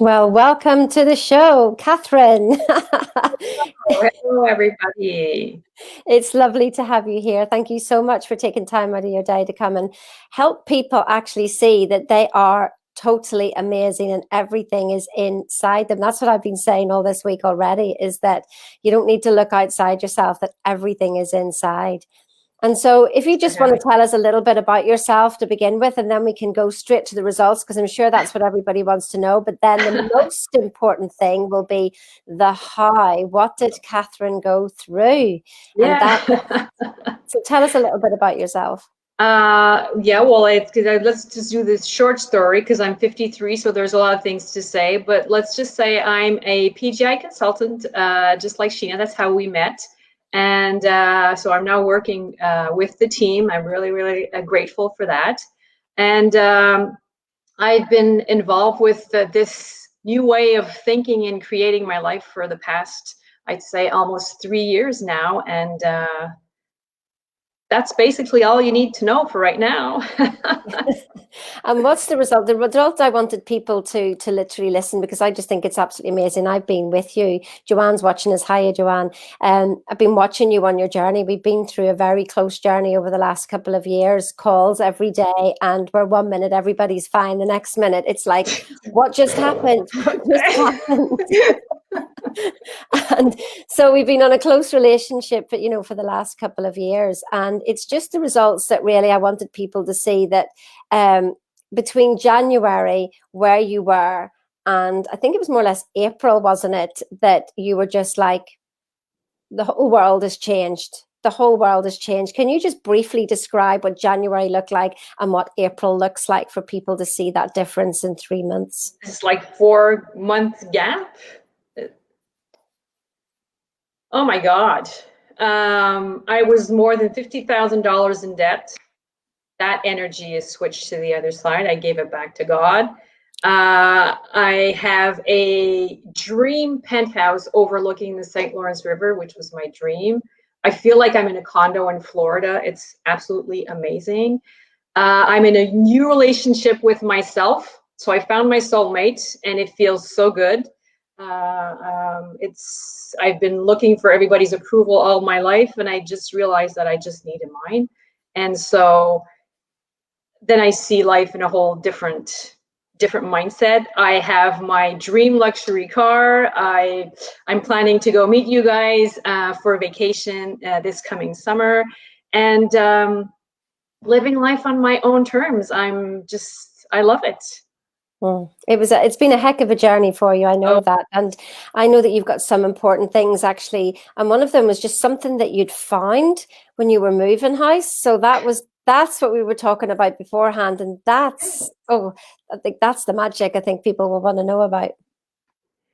Well, welcome to the show, Catherine. Oh, hello, everybody. It's lovely to have you here. Thank you so much for taking time out of your day to come and help people actually see that they are totally amazing and everything is inside them. That's what I've been saying all this week already, is that you don't need to look outside yourself, that everything is inside. And so, if you For just want having to tell us a little bit about yourself to begin with, and then we can go straight to the results, because I'm sure that's what everybody wants to know. But then the most important thing will be the how. What did Catherine go through? And Yeah. that, so tell us a little bit about yourself. Yeah, well, let's just do this short story because I'm 53, so there's a lot of things to say. But let's just say I'm a PGI consultant, just like Sheena. That's how we met. And so I'm now working with the team. I'm really, really grateful for that. And I've been involved with this new way of thinking and creating my life for the past, I'd say, almost 3 years now. And that's basically all you need to know for right now. And what's the result? The result I wanted people to literally listen, because I just think it's absolutely amazing. I've been with you. Joanne's watching us. Hiya, Joanne. I've been watching you on your journey. We've been through a very close journey over the last couple of years, calls every day, and we're 1 minute everybody's fine. The next minute it's like, what just happened? What just happened? And so we've been on a close relationship, for the last couple of years, and it's just the results that really I wanted people to see, that between January, where you were, and I think it was more or less April, wasn't it, that you were just like, the whole world has changed. The whole world has changed. Can you just briefly describe what January looked like and what April looks like for people to see that difference in 3 months? It's like 4 month gap. Oh my God. I was more than $50,000 in debt. That energy is switched to the other side. I gave it back to God. I have a dream penthouse overlooking the St. Lawrence River, which was my dream. I feel like I'm in a condo in Florida. It's absolutely amazing. I'm in a new relationship with myself. So I found my soulmate, and it feels so good. I've been looking for everybody's approval all my life, and I just realized that I just needed mine. And so then I see life in a whole different mindset. I have my dream luxury car. I'm planning to go meet you guys for a vacation this coming summer, and living life on my own terms. I love it. It's been a heck of a journey for you. I know Oh, that. And I know that you've got some important things actually. And one of them was just something that you'd found when you were moving house. So that's what we were talking about beforehand. And I think that's the magic I think people will want to know about.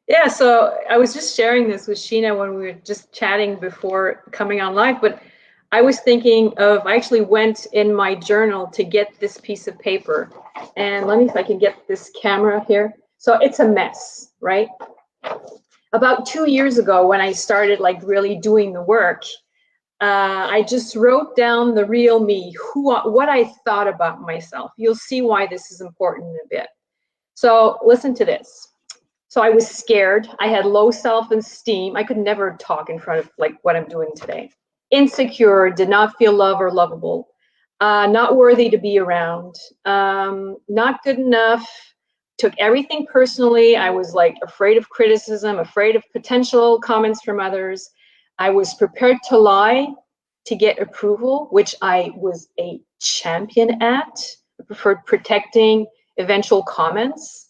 yeah. So I was just sharing this with Sheena when we were just chatting before coming on live, but I was thinking I actually went in my journal to get this piece of paper, and let me, if I can get this camera here. So it's a mess, right? About 2 years ago, when I started like really doing the work, I just wrote down the real me, what I thought about myself. You'll see why this is important in a bit. So listen to this. So I was scared. I had low self-esteem. I could never talk in front of like what I'm doing today. Insecure, did not feel loved or lovable, not worthy to be around, not good enough, took everything personally. I was like afraid of criticism, afraid of potential comments from others. I was prepared to lie to get approval, which I was a champion at. I preferred protecting eventual comments.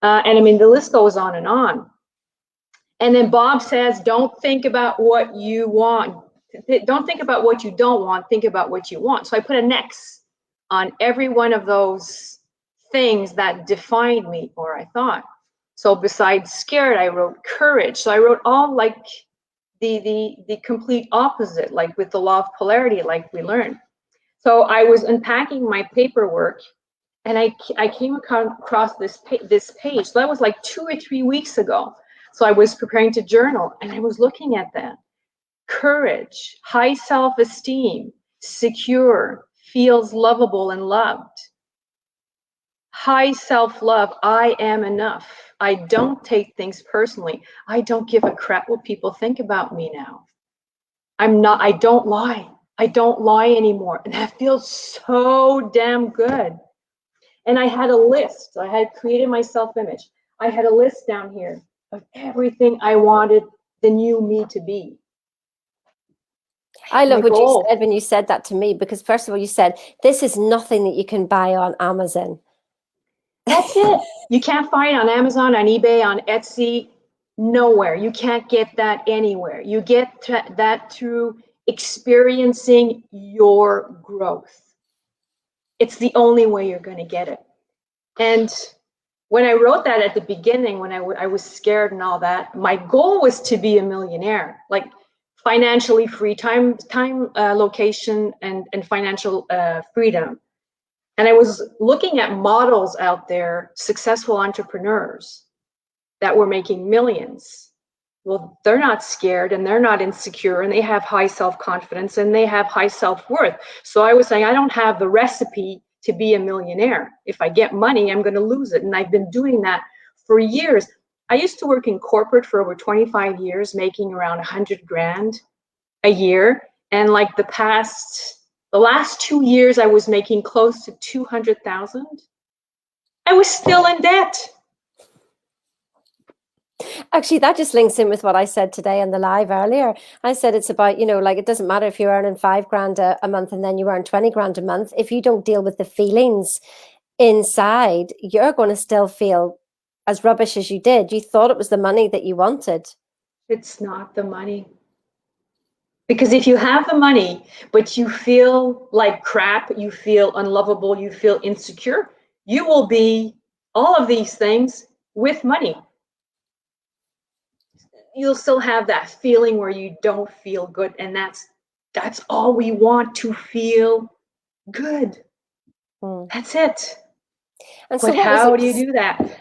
And I mean, the list goes on and on. And then Bob says, don't think about what you want. Don't think about what you don't want. Think about what you want. So I put an X on every one of those things that defined me, or I thought. So besides scared, I wrote courage. So I wrote all like the complete opposite, like with the law of polarity, like we learned. So I was unpacking my paperwork, and I came across this page. So that was like 2 or 3 weeks ago. So I was preparing to journal, and I was looking at that. Courage, high self-esteem, secure, feels lovable and loved. high self-love. I am enough. I don't take things personally. I don't give a crap what people think about me now. I don't lie. I don't lie anymore. And that feels so damn good. And I had a list. I had created my self-image. I had a list down here of everything I wanted the new me to be. I love My what you goal. said when you said that to me, because first of all, you said, this is nothing that you can buy on Amazon. That's it. You can't find it on Amazon, on eBay, on Etsy, nowhere. You can't get that anywhere. You get that through experiencing your growth. It's the only way you're going to get it. And when I wrote that at the beginning, when I was scared and all that, my goal was to be a millionaire, like financially free, time, location, and financial freedom. And I was looking at models out there, successful entrepreneurs that were making millions. Well, they're not scared and they're not insecure and they have high self-confidence and they have high self-worth. So I was saying, I don't have the recipe to be a millionaire. If I get money, I'm going to lose it. And I've been doing that for years. I used to work in corporate for over 25 years, making around 100 grand a year. And like the last 2 years, I was making close to 200,000. I was still in debt. Actually, that just links in with what I said today on the live earlier. I said it's about, like it doesn't matter if you're earning 5 grand a month and then you earn 20 grand a month. If you don't deal with the feelings inside, you're going to still feel as rubbish as you did. You thought it was the money that you wanted. It's not the money. Because if you have the money, but you feel like crap, you feel unlovable, you feel insecure, you will be all of these things with money. You'll still have that feeling where you don't feel good. And that's all we want, to feel good. That's it. And so But what was how it? do you do that?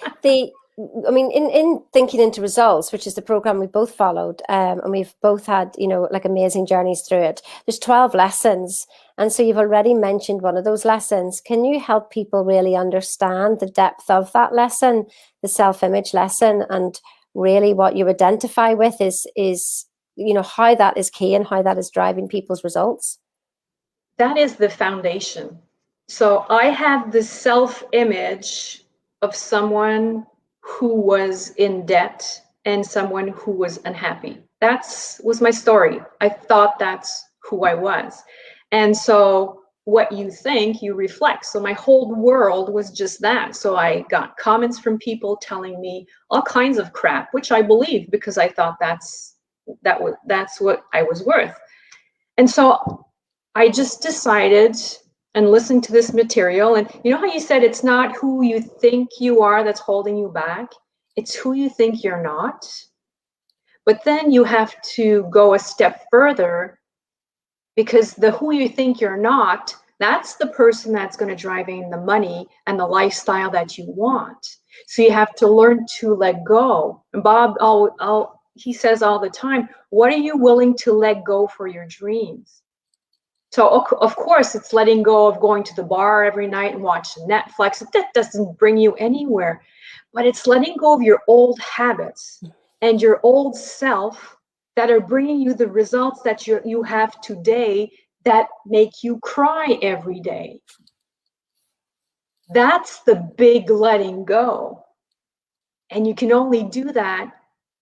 I mean, in Thinking into Results, which is the program we both followed, and we've both had, like amazing journeys through it. There's 12 lessons. And so you've already mentioned one of those lessons. Can you help people really understand the depth of that lesson, the self-image lesson, and really what you identify with is, how that is key and how that is driving people's results? That is the foundation. So I have the self-image of someone who was in debt and someone who was unhappy. That was my story. I thought that's who I was. And so what you think, you reflect. So my whole world was just that. So I got comments from people telling me all kinds of crap, which I believed because I thought that's what I was worth. And so I just decided and listened to this material. And you know how you said it's not who you think you are that's holding you back, it's who you think you're not. But then you have to go a step further, because the who you think you're not, that's the person that's going to drive in the money and the lifestyle that you want. So you have to learn to let go. And Bob, he says all the time, what are you willing to let go for your dreams? So of course, it's letting go of going to the bar every night and watching Netflix. That doesn't bring you anywhere. But it's letting go of your old habits and your old self that are bringing you the results that you have today that make you cry every day. That's the big letting go. And you can only do that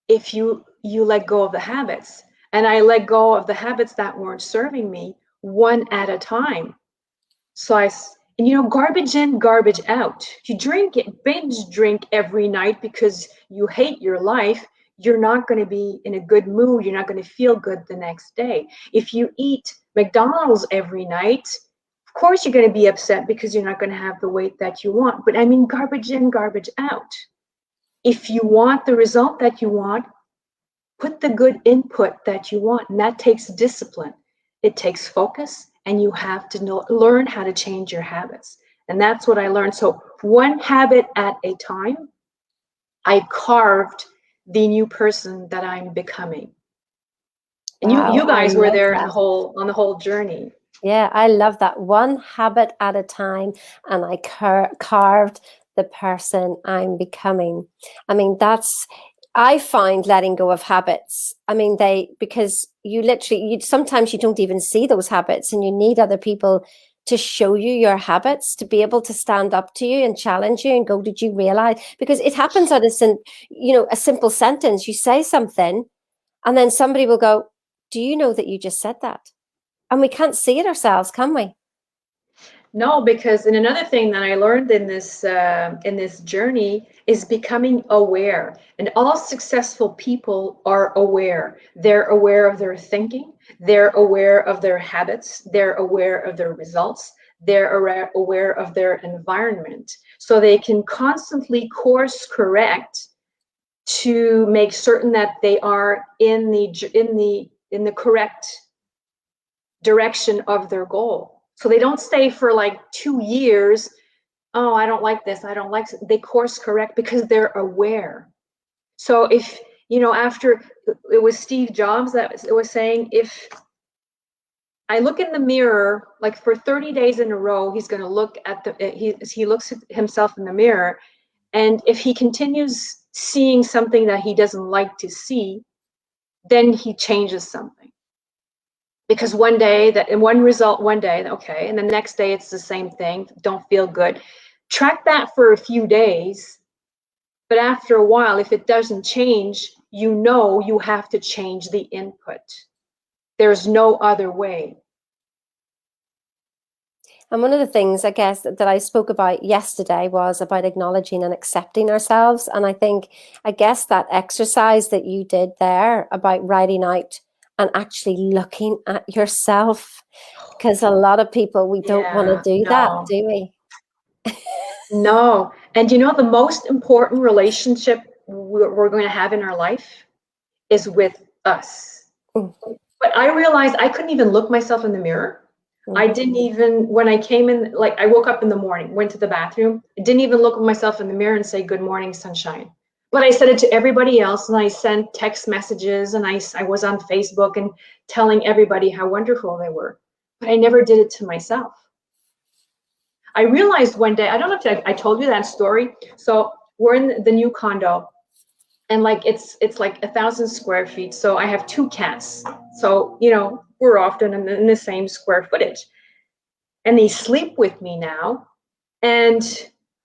if you let go of the habits. And I let go of the habits that weren't serving me, one at a time. So garbage in, garbage out. If you binge drink every night because you hate your life, you're not going to be in a good mood. You're not going to feel good the next day. If you eat McDonald's every night, of course you're going to be upset because you're not going to have the weight that you want. But I mean, garbage in, garbage out. If you want the result that you want, put the good input that you want, and that takes discipline. It takes focus, and you have to learn how to change your habits. And that's what I learned. So one habit at a time, I carved the new person that I'm becoming. And Wow, you I guys were love there that. on the whole journey. Yeah, I love that. One habit at a time, and I carved the person I'm becoming. I mean, I find letting go of habits. I mean, because you literally, sometimes you don't even see those habits, and you need other people to show you your habits, to be able to stand up to you and challenge you and go, did you realize? Because it happens at a simple sentence. You say something, and then somebody will go, do you know that you just said that? And we can't see it ourselves, can we? No, because and another thing that I learned in this journey is becoming aware. And all successful people are aware. They're aware of their thinking. They're aware of their habits. They're aware of their results. They're aware of their environment. So they can constantly course correct to make certain that they are in the correct direction of their goal. So they don't stay for like 2 years. Oh, I don't like this. I don't like this. They course correct because they're aware. So if, after it was Steve Jobs that was saying, if I look in the mirror, like for 30 days in a row, he's going to look at he looks at himself in the mirror. And if he continues seeing something that he doesn't like to see, then he changes something. Because one day that in one result one day, okay, and the next day it's the same thing, don't feel good. Track that for a few days, but after a while, if it doesn't change, you have to change the input. There's no other way. And one of the things, I guess, that I spoke about yesterday was about acknowledging and accepting ourselves. And I guess that exercise that you did there about writing out and actually looking at yourself, because a lot of people, we don't want to Yeah, do that, no. do we? No. And the most important relationship we're going to have in our life is with us. Mm, But I realized I couldn't even look myself in the mirror. I mm. didn't even, when I came in, like I woke up in the morning, went to the bathroom, didn't even look at myself in the mirror and say, good morning, sunshine. But I said it to everybody else, and I sent text messages, and I was on Facebook and telling everybody how wonderful they were. But I never did it to myself. I realized one day, I don't know if I told you that story. So we're in the new condo, and like it's like 1,000 square feet. So I have 2 cats. So we're often in the same square footage, and they sleep with me now. And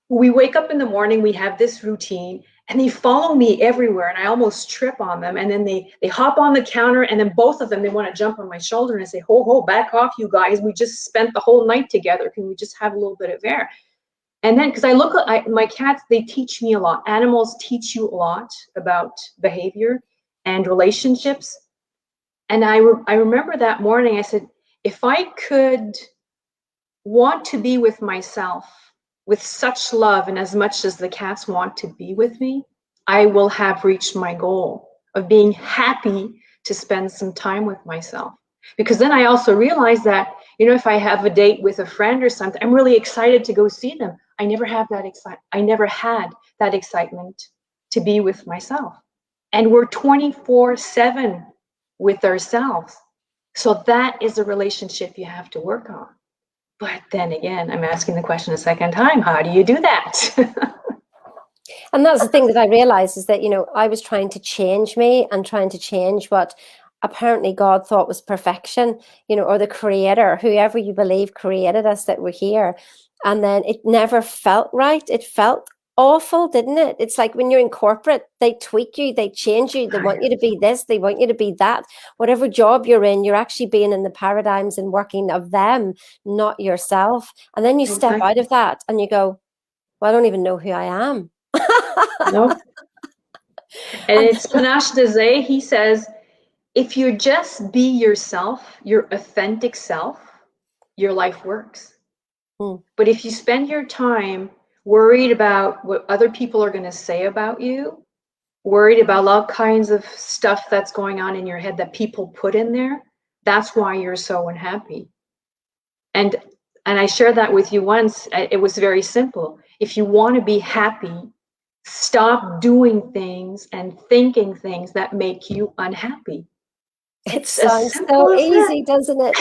we wake up in the morning, we have this routine, and they follow me everywhere, and I almost trip on them. And then they hop on the counter, and then both of them, they want to jump on my shoulder and say, ho, back off, you guys. We just spent the whole night together. Can we just have a little bit of air? And then, because my cats, they teach me a lot. Animals teach you a lot about behavior and relationships. And I remember that morning, I said, if I could want to be with myself with such love and as much as the cats want to be with me, I will have reached my goal of being happy to spend some time with myself. Because then I also realized that, if I have a date with a friend or something, I'm really excited to go see them. I never had that excitement to be with myself. And we're 24/7 with ourselves. So that is a relationship you have to work on. But then again, I'm asking the question a second time, how do you do that? And that's the thing that I realized is that, I was trying to change me and trying to change what apparently God thought was perfection, or the creator, whoever you believe created us, that we're here. And then it never felt right. It felt awful, didn't it? It's like when you're in corporate, they tweak you, they change you, they want you to be this, they want you to be that. Whatever job you're in, you're actually being in the paradigms and working of them, not yourself. And then you step out of that and you go, well, I don't even know who I am. Nope. And it's Panache Dese. He says, if you just be yourself, your authentic self, your life works. But if you spend your time worried about what other people are going to say about you, worried about all kinds of stuff that's going on in your head that people put in there, that's why you're so unhappy. And I shared that with you once. It was very simple. If you want to be happy, stop doing things and thinking things that make you unhappy. It It's as sounds simple so as that. easy, doesn't it?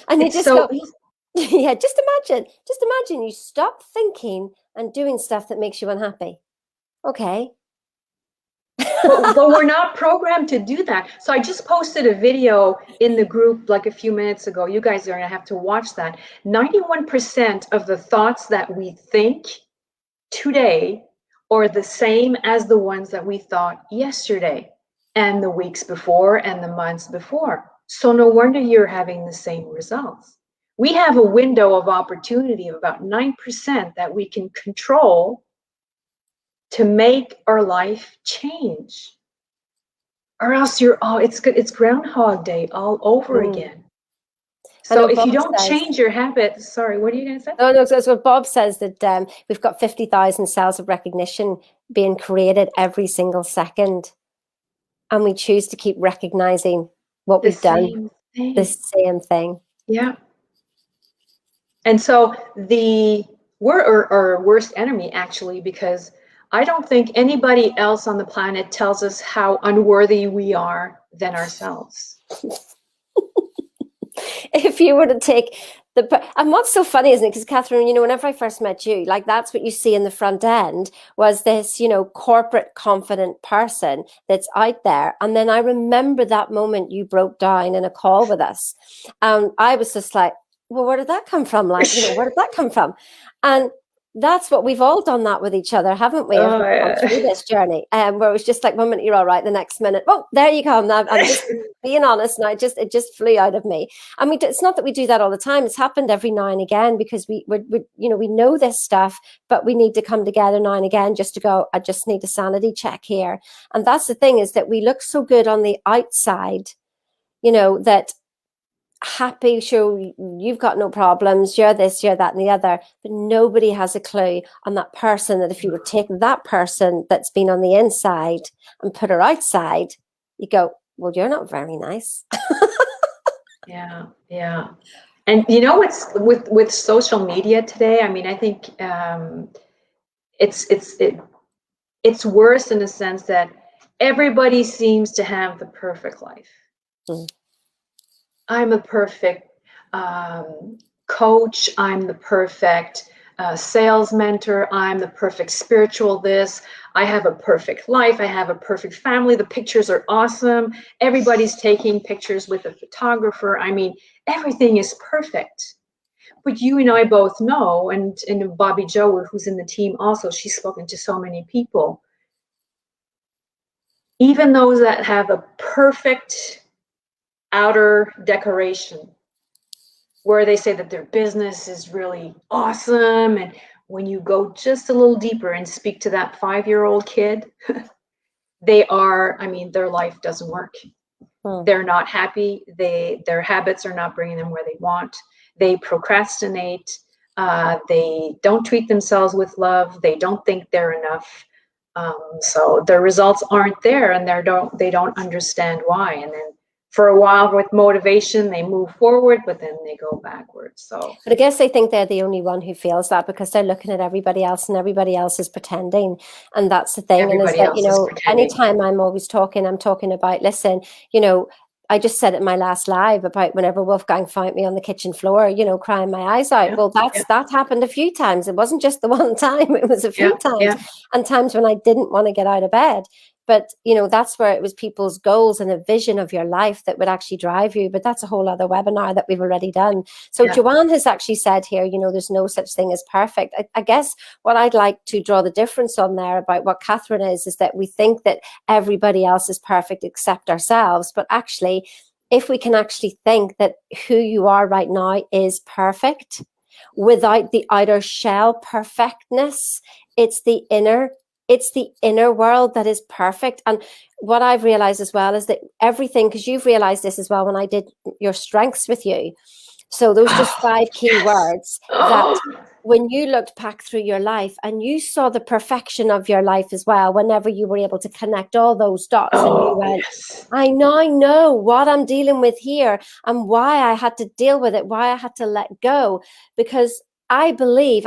And you It's just so go, easy. yeah, just imagine you stop thinking and doing stuff that makes you unhappy. Okay. But we're not programmed to do that. So I just posted a video in the group like a few minutes ago. You guys are going to have to watch that. 91% of the thoughts that we think today are the same as the ones that we thought yesterday and the weeks before and the months before. So no wonder you're having the same results. We have a window of opportunity of about 9% that we can control to make our life change. Or else it's Groundhog Day all over again. I So know if you Bob don't says, change your habit, sorry, what are you going to say? no, no, that's what Bob says, that we've got 50,000 cells of recognition being created every single second. And we choose to keep recognizing what The we've done, same the thing. same thing. Yeah. And so we're our worst enemy, actually, because I don't think anybody else on the planet tells us how unworthy we are than ourselves. If you were to take and what's so funny, isn't it? Because Catherine, whenever I first met you, like that's what you see in the front end was this, corporate confident person that's out there. And then I remember that moment you broke down in a call with us. And I was just like, well, where did that come from? Like, where did that come from? And that's what we've all done that with each other, haven't we? As Oh, we've gone yeah. through this journey, where it was just like 1 minute you're all right, the next minute, oh, there you go. Now I'm just being honest, and it just flew out of me. And it's not that we do that all the time. It's happened every now and again because we know this stuff, but we need to come together now and again just to go, I just need a sanity check here. And that's the thing, is that we look so good on the outside, that happy, sure, you've got no problems, you're this, you're that, and the other, but nobody has a clue on that person, that if you were to take that person that's been on the inside and put her outside, you go, well, you're not very nice. Yeah, yeah. And you know what's with social media today? I mean, I think it's worse in the sense that everybody seems to have the perfect life. Mm. I'm a perfect coach. I'm the perfect sales mentor. I'm the perfect spiritual this. I have a perfect life. I have a perfect family. The pictures are awesome. Everybody's taking pictures with a photographer. I mean, everything is perfect. But you and I both know, and Bobby Joe, who's in the team also, she's spoken to so many people. Even those that have a perfect outer decoration, where they say that their business is really awesome, and when you go just a little deeper and speak to that 5-year-old kid, their life doesn't work. They're not happy. Their habits are not bringing them where they want. They procrastinate. They don't treat themselves with love. They don't think they're enough. So their results aren't there, and they don't understand why. And then for a while, with motivation, they move forward, but then they go backwards. So, but I guess they think they're the only one who feels that, because they're looking at everybody else, and everybody else is pretending. And that's the thing. And is everybody that, else is pretending. anytime I'm talking about, listen, I just said it in my last live about whenever Wolfgang found me on the kitchen floor, crying my eyes out. Yeah, well, that happened a few times. It wasn't just the one time, it was a few times. And times when I didn't want to get out of bed. But, that's where it was people's goals and a vision of your life that would actually drive you. But that's a whole other webinar that we've already done. So Joanne has actually said here, there's no such thing as perfect. I guess what I'd like to draw the difference on there about what Catherine is that we think that everybody else is perfect except ourselves. But actually, if we can actually think that who you are right now is perfect without the outer shell perfectness, it's the inner world that is perfect. And what I've realized as well is that everything, because you've realized this as well when I did your strengths with you. So those just 5 key words that when you looked back through your life and you saw the perfection of your life as well, whenever you were able to connect all those dots, and you went, I now know what I'm dealing with here and why I had to deal with it, why I had to let go. Because I believe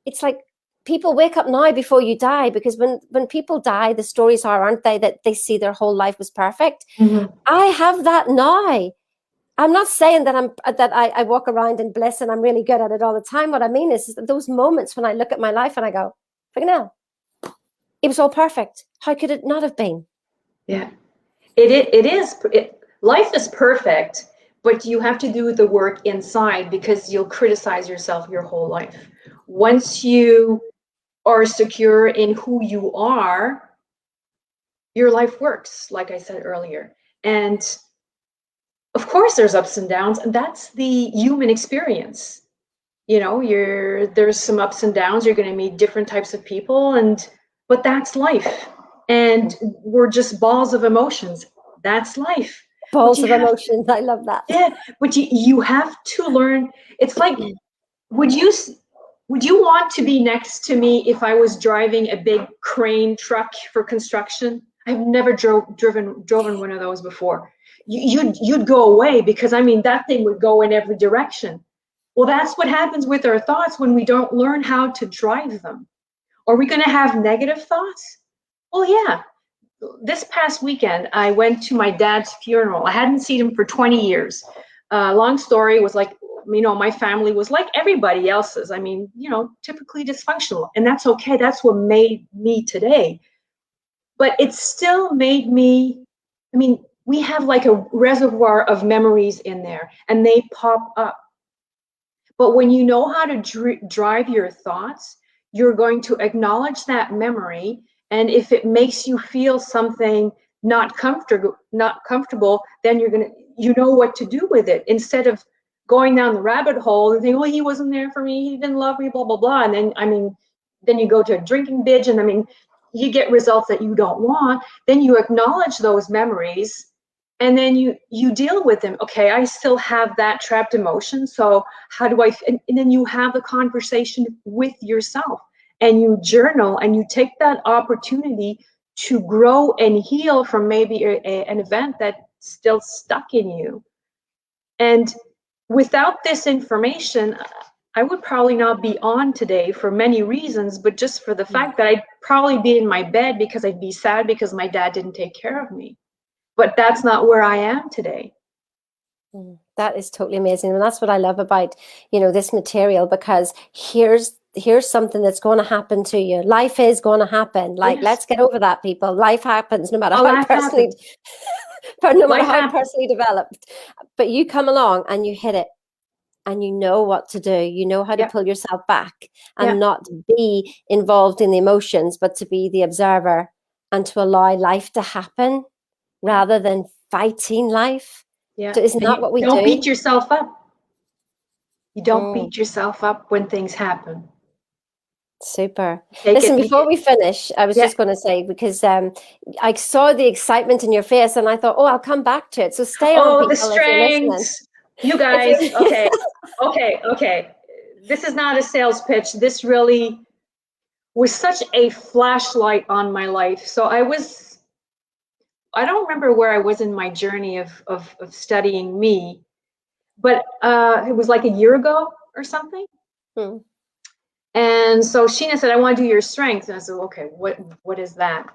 it's like, people wake up now before you die, because when people die, the stories aren't they, that they see their whole life was perfect. Mm-hmm. I have that now. I'm not saying that I walk around in bliss and I'm really good at it all the time. What I mean is that those moments when I look at my life and I go, fucking hell, it was all perfect. How could it not have been? Yeah, it is. Life is perfect, but you have to do the work inside because you'll criticize yourself your whole life. Once you are secure in who you are, your life works, like I said earlier. And of course, there's ups and downs, and that's the human experience. You know, there's some ups and downs. You're going to meet different types of people, but that's life. And we're just balls of emotions. That's life. But Balls you of have, emotions. I love that. yeah, but you have to learn. It's like, would you would you want to be next to me if I was driving a big crane truck for construction? I've never driven one of those before. You'd go away because I mean that thing would go in every direction. Well, that's what happens with our thoughts when we don't learn how to drive them. Are we going to have negative thoughts? Well, yeah. This past weekend, I went to my dad's funeral. I hadn't seen him for 20 years. Long story was like, you know, my family was like everybody else's. I mean, you know, typically dysfunctional. And that's okay. That's what made me today. But it still made me, I mean, we have like a reservoir of memories in there and they pop up. But when you know how to drive your thoughts, you're going to acknowledge that memory. And if it makes you feel something not comfortable, then you know what to do with it instead of going down the rabbit hole and think, well, he wasn't there for me, he didn't love me, blah, blah, blah. And then, I mean, then you go to a drinking binge and I mean, you get results that you don't want. Then you acknowledge those memories and then you deal with them. Okay, I still have that trapped emotion, so how do I and then you have the conversation with yourself and you journal and you take that opportunity to grow and heal from maybe an event that's still stuck in you. And without this information, I would probably not be on today for many reasons, but just for the fact that I'd probably be in my bed because I'd be sad because my dad didn't take care of me. But that's not where I am today. That is totally amazing. And that's what I love about, you know, this material, because here's something that's going to happen to you. Life is going to happen. Like, Yes. Let's get over that, people. Life happens no matter how Life personally happens. no matter Life how happens. personally developed. But you come along and you hit it and you know what to do. You know how to Yep. pull yourself back and Yep. not be involved in the emotions, but to be the observer and to allow life to happen rather than fighting life. Yeah. So isn't And that you what we don't do? beat yourself up. You don't beat yourself up when things happen. Super. Take Listen, it. before we finish, I was Yeah. just going to say, because I saw the excitement in your face and I thought, oh, I'll come back to it. So stay on, Oh, the people, if you're listening. strengths. You If guys. you Okay. Okay. This is not a sales pitch. This really was such a flashlight on my life. So I don't remember where I was in my journey of studying me, but it was like a year ago or something. And so Sheena said, I want to do your strengths. And I said, okay, what is that?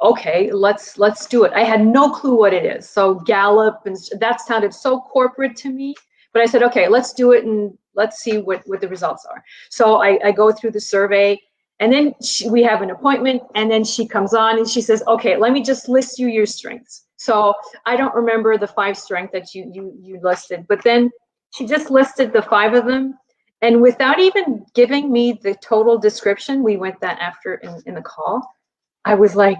Okay, let's do it. I had no clue what it is. So Gallup, and that sounded so corporate to me. But I said, okay, let's do it and let's see what the results are. So I go through the survey and then we have an appointment and then she comes on and she says, okay, let me just list you your strengths. So I don't remember the 5 strengths that you listed, but then she just listed the 5 of them. And without even giving me the total description, we went that after in the call, I was like,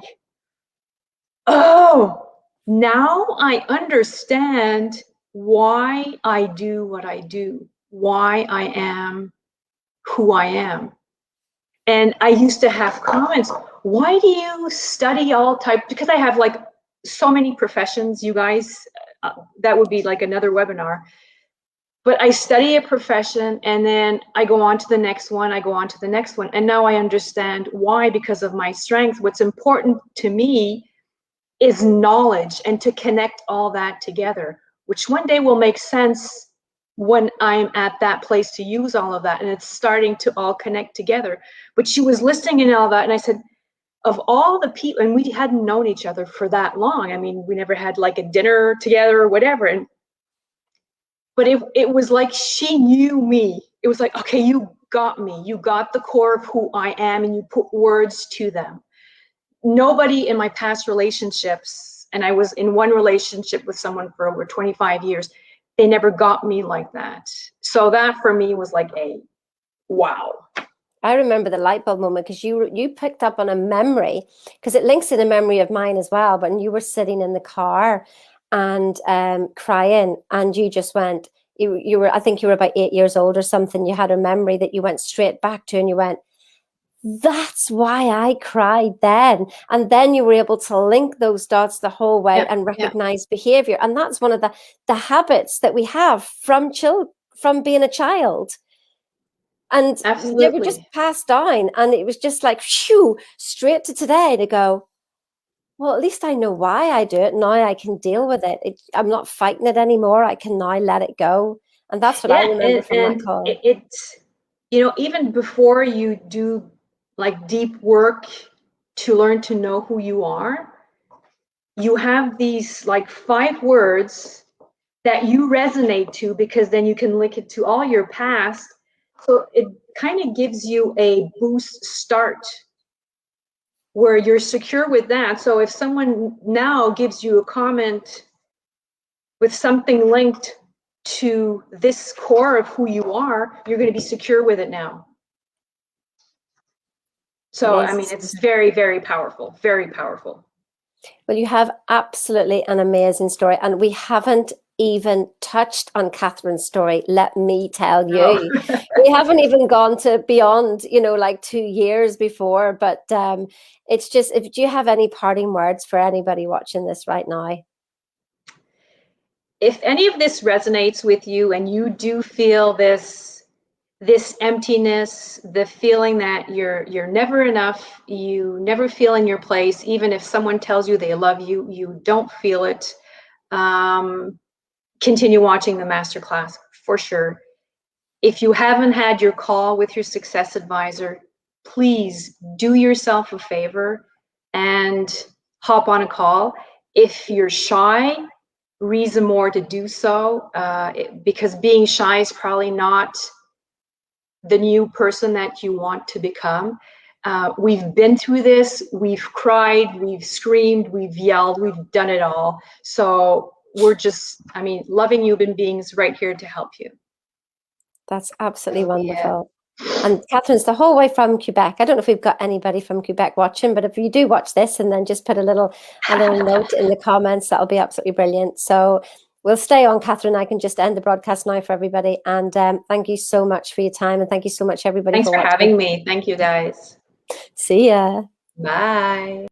oh, now I understand why I do what I do, why I am who I am. And I used to have comments, why do you study all types? Because I have like so many professions, you guys, that would be like another webinar. But I study a profession and then I go on to the next one, I go on to the next one. And now I understand why, because of my strength. What's important to me is knowledge and to connect all that together, which one day will make sense when I'm at that place to use all of that. And it's starting to all connect together. But she was listing in all that. And I said, of all the people, and we hadn't known each other for that long. I mean, we never had like a dinner together or whatever. And but it was like she knew me. It was like, okay, you got me. You got the core of who I am, and you put words to them. Nobody in my past relationships, and I was in one relationship with someone for over 25 years, they never got me like that. So that for me was like a wow. I remember the light bulb moment because you picked up on a memory, because it links in a memory of mine as well. But you were sitting in the car and crying, and you just went. You were, I think you were about 8 years old or something. You had a memory that you went straight back to, and you went, "That's why I cried then." And then you were able to link those dots the whole way and recognize behavior. And that's one of the habits that we have from being a child. And they were just Absolutely. passed down, and it was just like, shoo, straight to today to go, well, at least I know why I do it. Now I can deal with it. I'm not fighting it anymore. I can now let it go. And that's what I Yeah, remember from that and call. even before you do like deep work to learn to know who you are, you have these like 5 words that you resonate to, because then you can link it to all your past. So it kind of gives you a boost start where you're secure with that. So if someone now gives you a comment with something linked to this core of who you are, you're going to be secure with it now. So, I mean, it's very, very powerful, very powerful. Well, you have absolutely an amazing story, and we haven't even touched on Catherine's story. Let me tell you, we haven't even gone to beyond, like 2 years before. But it's just, if do you have any parting words for anybody watching this right now? If any of this resonates with you, and you do feel this emptiness, the feeling that you're never enough, you never feel in your place, even if someone tells you they love you, you don't feel it, continue watching the masterclass for sure. If you haven't had your call with your success advisor, please do yourself a favor and hop on a call. If you're shy, reason more to do so, because being shy is probably not the new person that you want to become. We've been through this, we've cried, we've screamed, we've yelled, we've done it all. So we're just, loving human beings right here to help you. That's absolutely wonderful. And Catherine's the whole way from Quebec. I don't know if we've got anybody from Quebec watching, but if you do watch this, and then just put a little note in the comments, that'll be absolutely brilliant. So we'll stay on, Catherine. I can just end the broadcast now for everybody. And thank you so much for your time. And thank you so much, everybody, Thanks for for watching. having me. Thank you, guys. See ya. Bye.